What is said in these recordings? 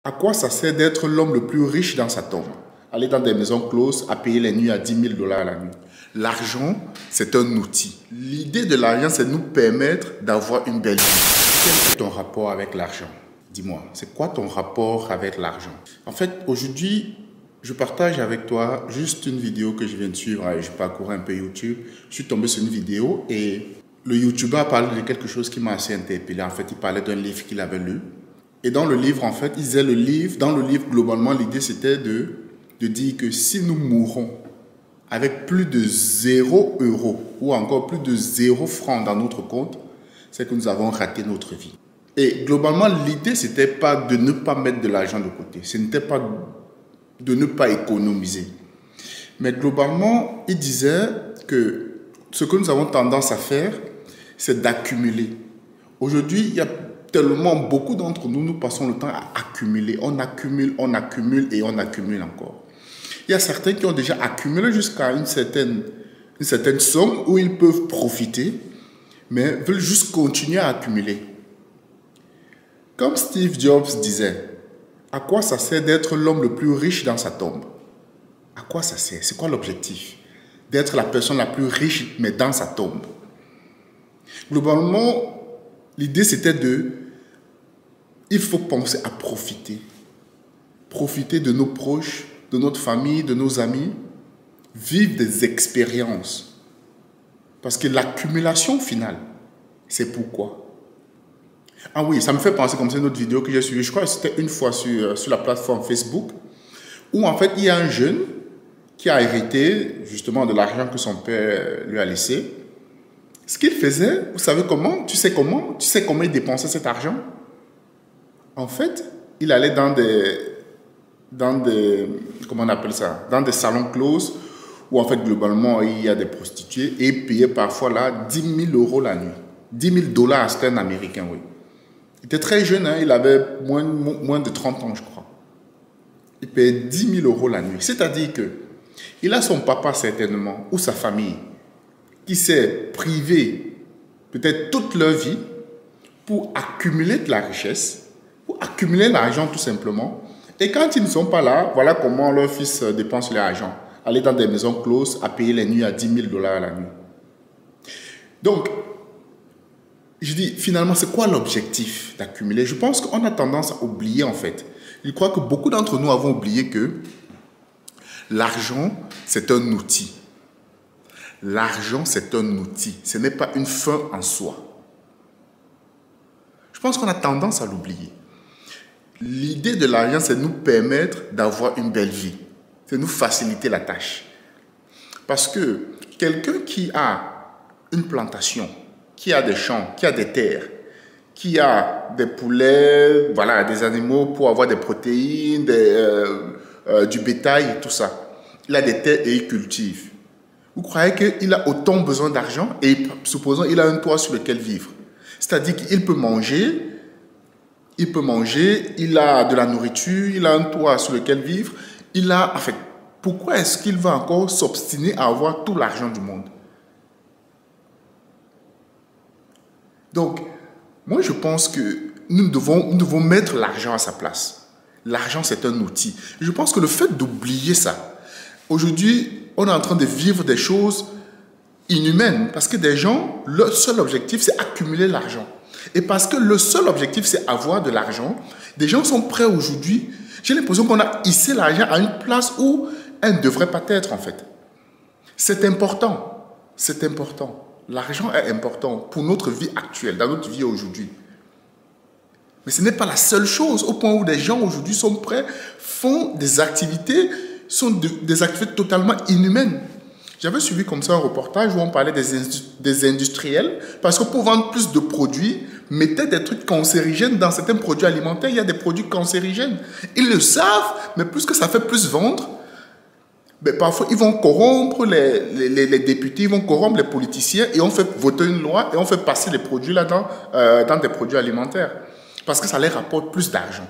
À quoi ça sert d'être l'homme le plus riche dans sa tombe? Aller dans des maisons closes, à payer les nuits à 10 000 $ la nuit. L'argent, c'est un outil. L'idée de l'argent, c'est de nous permettre d'avoir une belle vie. Quel est ton rapport avec l'argent? Dis-moi, c'est quoi ton rapport avec l'argent? En fait, aujourd'hui, je partage avec toi juste une vidéo que je viens de suivre. Je parcours un peu YouTube. Je suis tombé sur une vidéo et le YouTuber a parlé de quelque chose qui m'a assez interpellé. En fait, il parlait d'un livre qu'il avait lu. Et dans le livre, en fait, il disait dans le livre, globalement, l'idée c'était de dire que si nous mourons avec plus de 0 € ou encore plus de 0 francs dans notre compte, c'est que nous avons raté notre vie. Et globalement, l'idée, c'était pas de ne pas mettre de l'argent de côté. Ce n'était pas de ne pas économiser. Mais globalement, il disait que ce que nous avons tendance à faire, c'est d'accumuler. Aujourd'hui, il y a tellement beaucoup d'entre nous, nous passons le temps à accumuler. On accumule et on accumule encore. Il y a certains qui ont déjà accumulé jusqu'à une certaine somme où ils peuvent profiter, mais veulent juste continuer à accumuler. Comme Steve Jobs disait, à quoi ça sert d'être l'homme le plus riche dans sa tombe? À quoi ça sert? C'est quoi l'objectif? D'être la personne la plus riche, mais dans sa tombe. Globalement, l'idée c'était il faut penser à profiter. Profiter de nos proches, de notre famille, de nos amis. Vivre des expériences. Parce que l'accumulation finale, c'est pourquoi. Ah oui, ça me fait penser comme c'est une autre vidéo que j'ai suivie. Je crois que c'était une fois sur la plateforme Facebook, où en fait il y a un jeune qui a hérité justement de l'argent que son père lui a laissé. Ce qu'il faisait, vous savez comment? Tu sais comment il dépensait cet argent? En fait, il allait dans des comment on appelle ça? Dans des salons closes où en fait globalement il y a des prostituées et il payait parfois là 10 000 € la nuit. 10 000 $, c'était un Américain, oui. Il était très jeune, hein, il avait moins de 30 ans, je crois. Il payait 10 000 € la nuit. C'est-à-dire que il a son papa certainement ou sa famille qui s'est privé peut-être toute leur vie pour accumuler de la richesse, pour accumuler l'argent tout simplement. Et quand ils ne sont pas là, voilà comment leur fils dépense l'argent. Aller dans des maisons closes, à payer les nuits à 10 000 $ la nuit. Donc, je dis, finalement, c'est quoi l'objectif d'accumuler? Je pense qu'on a tendance à oublier en fait. Je crois que beaucoup d'entre nous avons oublié que l'argent, c'est un outil. L'argent, c'est un outil. Ce n'est pas une fin en soi. Je pense qu'on a tendance à l'oublier. L'idée de l'argent, c'est de nous permettre d'avoir une belle vie. C'est nous faciliter la tâche. Parce que quelqu'un qui a une plantation, qui a des champs, qui a des terres, qui a des poulets, voilà, des animaux pour avoir des protéines, du bétail et tout ça. Il a des terres et il cultive. Vous croyez qu'il a autant besoin d'argent et supposons qu'il a un toit sur lequel vivre. C'est-à-dire qu'il peut manger, il a de la nourriture, il a un toit sur lequel vivre. En fait, pourquoi est-ce qu'il va encore s'obstiner à avoir tout l'argent du monde? Donc, moi je pense que nous devons mettre l'argent à sa place. L'argent, c'est un outil. Je pense que le fait d'oublier ça, aujourd'hui, on est en train de vivre des choses inhumaines parce que des gens, leur seul objectif, c'est accumuler l'argent. Et parce que le seul objectif, c'est avoir de l'argent, des gens sont prêts aujourd'hui. J'ai l'impression qu'on a hissé l'argent à une place où elle ne devrait pas être en fait. C'est important. C'est important. L'argent est important pour notre vie actuelle, dans notre vie aujourd'hui. Mais ce n'est pas la seule chose au point où des gens aujourd'hui sont prêts, font des activités, des activités totalement inhumaines. J'avais suivi comme ça un reportage où on parlait des industriels parce que pour vendre plus de produits, mettaient des trucs cancérigènes dans certains produits alimentaires. Il y a des produits cancérigènes. Ils le savent, mais plus que ça fait plus vendre, mais parfois ils vont corrompre les députés, ils vont corrompre les politiciens et on fait voter une loi et on fait passer les produits là dans des produits alimentaires parce que ça leur rapporte plus d'argent.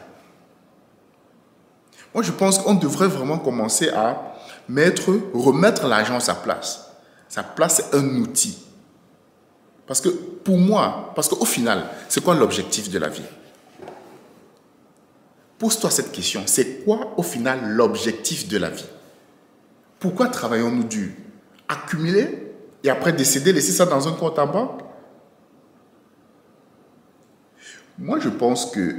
Moi, je pense qu'on devrait vraiment commencer à remettre l'argent à sa place. Sa place, c'est un outil. Parce que pour moi, parce qu'au final, c'est quoi l'objectif de la vie? Pose-toi cette question. C'est quoi au final l'objectif de la vie? Pourquoi travaillons-nous dur? Accumuler et après décéder, laisser ça dans un compte en banque? Moi, je pense que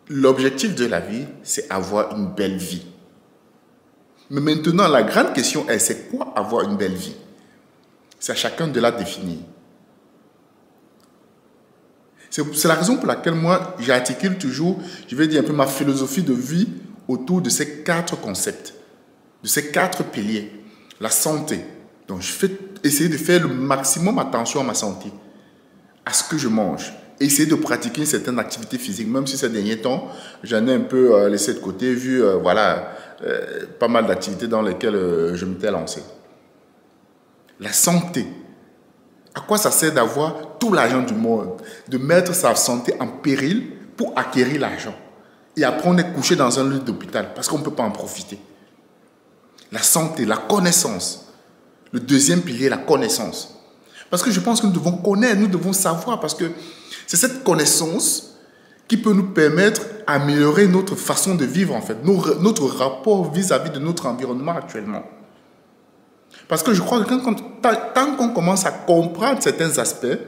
l'objectif de la vie, c'est avoir une belle vie. Mais maintenant, la grande question est, c'est quoi avoir une belle vie? C'est à chacun de la définir. C'est la raison pour laquelle moi, j'articule toujours, je vais dire un peu ma philosophie de vie autour de ces 4 concepts, de ces 4 piliers. La santé. Donc, je vais essayer de faire le maximum attention à ma santé, à ce que je mange. Essayer de pratiquer une certaine activité physique, même si ces derniers temps, j'en ai un peu laissé de côté, vu pas mal d'activités dans lesquelles je m'étais lancé. La santé. À quoi ça sert d'avoir tout l'argent du monde, de mettre sa santé en péril pour acquérir l'argent? Et après, on est couché dans un lit d'hôpital parce qu'on ne peut pas en profiter. La santé, la connaissance. Le deuxième pilier, la connaissance. Parce que je pense que nous devons connaître, nous devons savoir, parce que c'est cette connaissance qui peut nous permettre d'améliorer notre façon de vivre, en fait, notre rapport vis-à-vis de notre environnement actuellement. Parce que je crois que tant qu'on commence à comprendre certains aspects,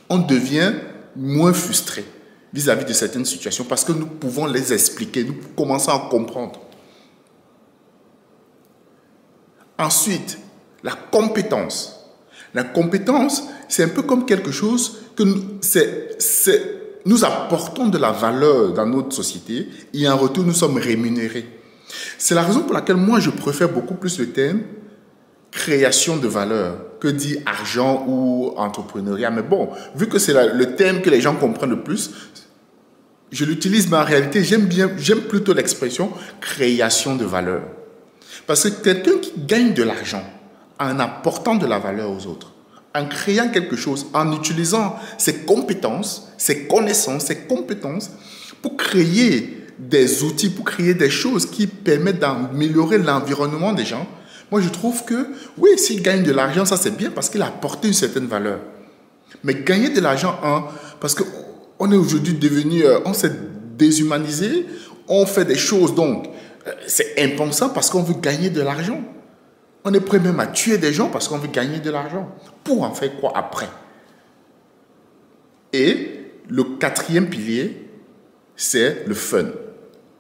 on devient moins frustré vis-à-vis de certaines situations parce que nous pouvons les expliquer, nous commençons à comprendre. Ensuite, la compétence. La compétence, c'est un peu comme quelque chose que nous apportons de la valeur dans notre société et en retour, nous sommes rémunérés. C'est la raison pour laquelle moi, je préfère beaucoup plus le terme création de valeur que dit argent ou entrepreneuriat. Mais bon, vu que c'est le terme que les gens comprennent le plus, je l'utilise, mais en réalité, j'aime plutôt l'expression création de valeur. Parce que quelqu'un qui gagne de l'argent en apportant de la valeur aux autres, en créant quelque chose, en utilisant ses compétences, ses connaissances, ses compétences pour créer des outils, pour créer des choses qui permettent d'améliorer l'environnement des gens. Moi, je trouve que, oui, s'il gagne de l'argent, ça c'est bien parce qu'il a apporté une certaine valeur. Mais gagner de l'argent, parce qu'on est aujourd'hui devenu, on s'est déshumanisé, on fait des choses, donc c'est impensable parce qu'on veut gagner de l'argent. On est prêt même à tuer des gens parce qu'on veut gagner de l'argent. Pour en faire quoi après? Et le 4e pilier, c'est le fun.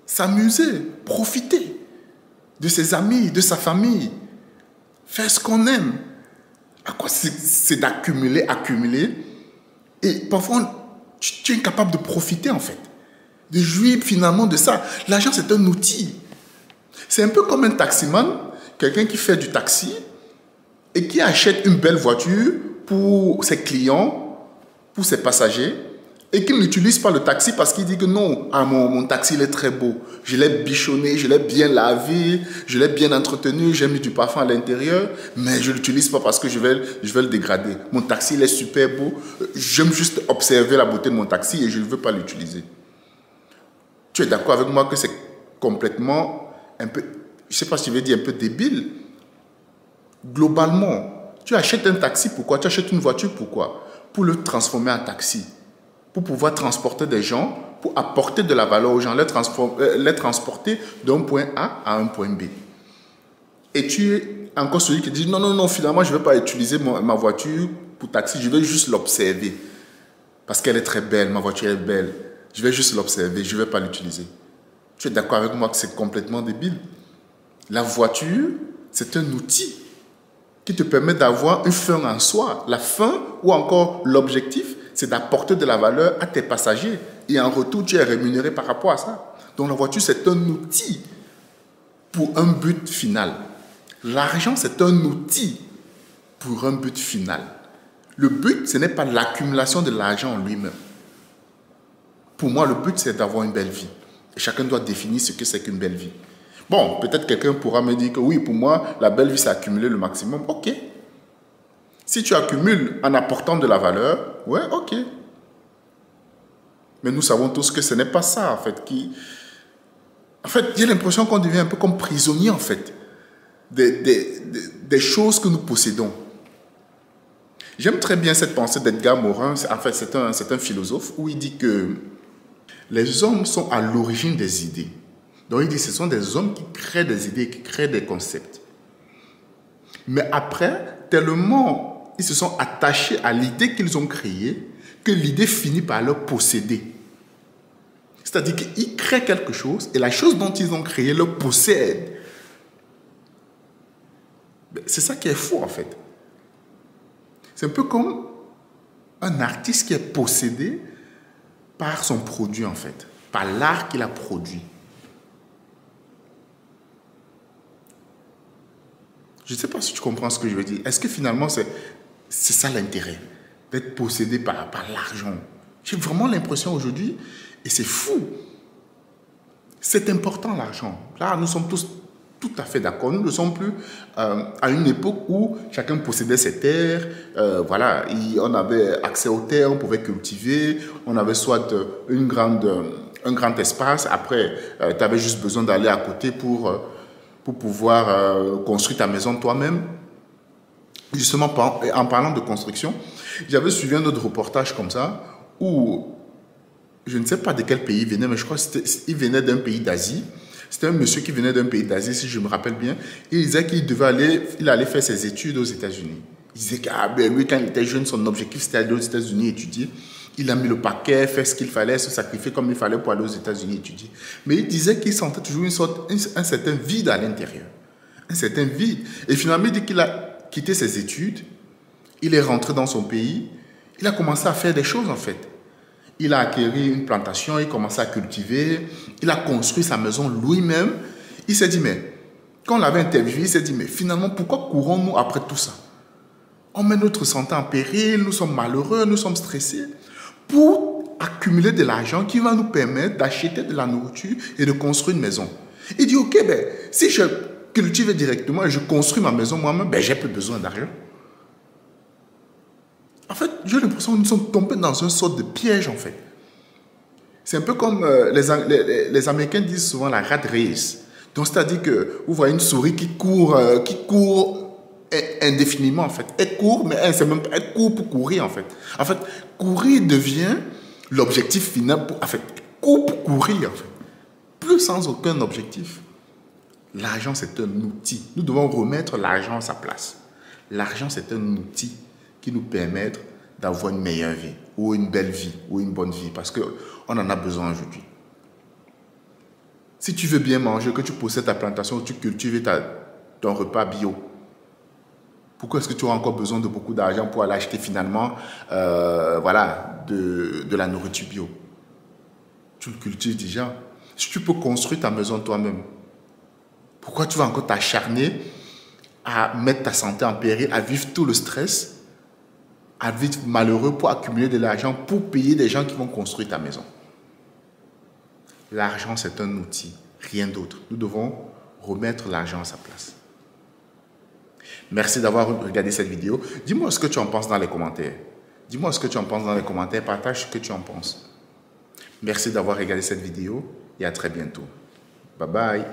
S'amuser, profiter de ses amis, de sa famille. Faire ce qu'on aime. À quoi c'est d'accumuler, accumuler. Et parfois, tu es incapable de profiter en fait. De jouir finalement de ça. L'argent, c'est un outil. C'est un peu comme un taximan, quelqu'un qui fait du taxi et qui achète une belle voiture pour ses clients, pour ses passagers, et qui n'utilise pas le taxi parce qu'il dit que non, mon taxi il est très beau. Je l'ai bichonné, je l'ai bien lavé, je l'ai bien entretenu, j'ai mis du parfum à l'intérieur, mais je ne l'utilise pas parce que je vais le dégrader. Mon taxi il est super beau, j'aime juste observer la beauté de mon taxi et je ne veux pas l'utiliser. Tu es d'accord avec moi que c'est complètement un peu, je ne sais pas si je vais dire un peu débile. Globalement, tu achètes un taxi, pourquoi? Tu achètes une voiture, pourquoi? Pour le transformer en taxi. Pour pouvoir transporter des gens, pour apporter de la valeur aux gens, les transporter d'un point A à un point B. Et tu es encore celui qui dit non, finalement, je ne vais pas utiliser ma voiture pour taxi, je vais juste l'observer. Parce qu'elle est très belle, ma voiture est belle. Je vais juste l'observer, je ne vais pas l'utiliser. Tu es d'accord avec moi que c'est complètement débile? La voiture, c'est un outil qui te permet d'avoir une fin en soi. La fin ou encore l'objectif, c'est d'apporter de la valeur à tes passagers. Et en retour, tu es rémunéré par rapport à ça. Donc la voiture, c'est un outil pour un but final. L'argent, c'est un outil pour un but final. Le but, ce n'est pas l'accumulation de l'argent en lui-même. Pour moi, le but, c'est d'avoir une belle vie. Et chacun doit définir ce que c'est qu'une belle vie. Bon, peut-être quelqu'un pourra me dire que oui, pour moi, la belle vie, c'est accumuler le maximum. Ok. Si tu accumules en apportant de la valeur, ouais, ok. Mais nous savons tous que ce n'est pas ça, en fait. En fait, j'ai l'impression qu'on devient un peu comme prisonnier, en fait, des choses que nous possédons. J'aime très bien cette pensée d'Edgar Morin. En fait, c'est un philosophe où il dit que Les hommes sont à l'origine des idées. Donc il dit que ce sont des hommes qui créent des idées, qui créent des concepts. Mais après, tellement ils se sont attachés à l'idée qu'ils ont créée, que l'idée finit par leur posséder. C'est-à-dire qu'ils créent quelque chose et la chose dont ils ont créé leur possède. C'est ça qui est fou en fait. C'est un peu comme un artiste qui est possédé par son produit en fait, par l'art qu'il a produit. Je ne sais pas si tu comprends ce que je veux dire. Est-ce que finalement c'est ça l'intérêt, d'être possédé par l'argent? J'ai vraiment l'impression aujourd'hui, et c'est fou, c'est important l'argent. Là, nous sommes tous tout à fait d'accord. Nous ne sommes plus à une époque où chacun possédait ses terres. Voilà, on avait accès aux terres, on pouvait cultiver. On avait soit un grand espace. Après, tu avais juste besoin d'aller à côté pour pouvoir construire ta maison toi-même. Justement, en parlant de construction, j'avais suivi un autre reportage comme ça où je ne sais pas de quel pays il venait, mais je crois qu'il venait d'un pays d'Asie. C'était un monsieur qui venait d'un pays d'Asie, si je me rappelle bien. Il disait qu'il allait faire ses études aux États-Unis. Il disait que lui, quand il était jeune, son objectif c'était d'aller aux États-Unis étudier. Il a mis le paquet, fait ce qu'il fallait, se sacrifier comme il fallait pour aller aux États-Unis étudier. Mais il disait qu'il sentait toujours un certain vide à l'intérieur. Un certain vide. Et finalement, il dit qu'il a quitté ses études, il est rentré dans son pays, il a commencé à faire des choses en fait. Il a acquéri une plantation, il a commencé à cultiver, il a construit sa maison lui-même. Il s'est dit, mais quand on l'avait interviewé, il s'est dit, mais finalement, pourquoi courons-nous après tout ça? On met notre santé en péril, nous sommes malheureux, nous sommes stressés, pour accumuler de l'argent qui va nous permettre d'acheter de la nourriture et de construire une maison. Il dit, ok, si je cultive directement et je construis ma maison moi-même, j'ai plus besoin d'argent. En fait, j'ai l'impression que nous sommes tombés dans une sorte de piège, en fait. C'est un peu comme les Américains disent souvent la rat race. Donc, c'est-à-dire que vous voyez une souris qui court indéfiniment, en fait. Elle court, mais elle court pour courir, en fait. En fait, courir devient l'objectif final. Court pour courir, en fait. Plus sans aucun objectif. L'argent, c'est un outil. Nous devons remettre l'argent à sa place. L'argent, c'est un outil qui nous permettent d'avoir une meilleure vie, ou une belle vie, ou une bonne vie, parce qu'on en a besoin aujourd'hui. Si tu veux bien manger, que tu possèdes ta plantation, tu cultives ton repas bio, pourquoi est-ce que tu auras encore besoin de beaucoup d'argent pour aller acheter finalement de la nourriture bio? Tu le cultives déjà. Si tu peux construire ta maison toi-même, pourquoi tu vas encore t'acharner à mettre ta santé en péril, à vivre tout le stress, à vivre malheureux pour accumuler de l'argent, pour payer des gens qui vont construire ta maison? L'argent, c'est un outil, rien d'autre. Nous devons remettre l'argent à sa place. Merci d'avoir regardé cette vidéo. Dis-moi ce que tu en penses dans les commentaires. Dis-moi ce que tu en penses dans les commentaires. Partage ce que tu en penses. Merci d'avoir regardé cette vidéo et à très bientôt. Bye bye.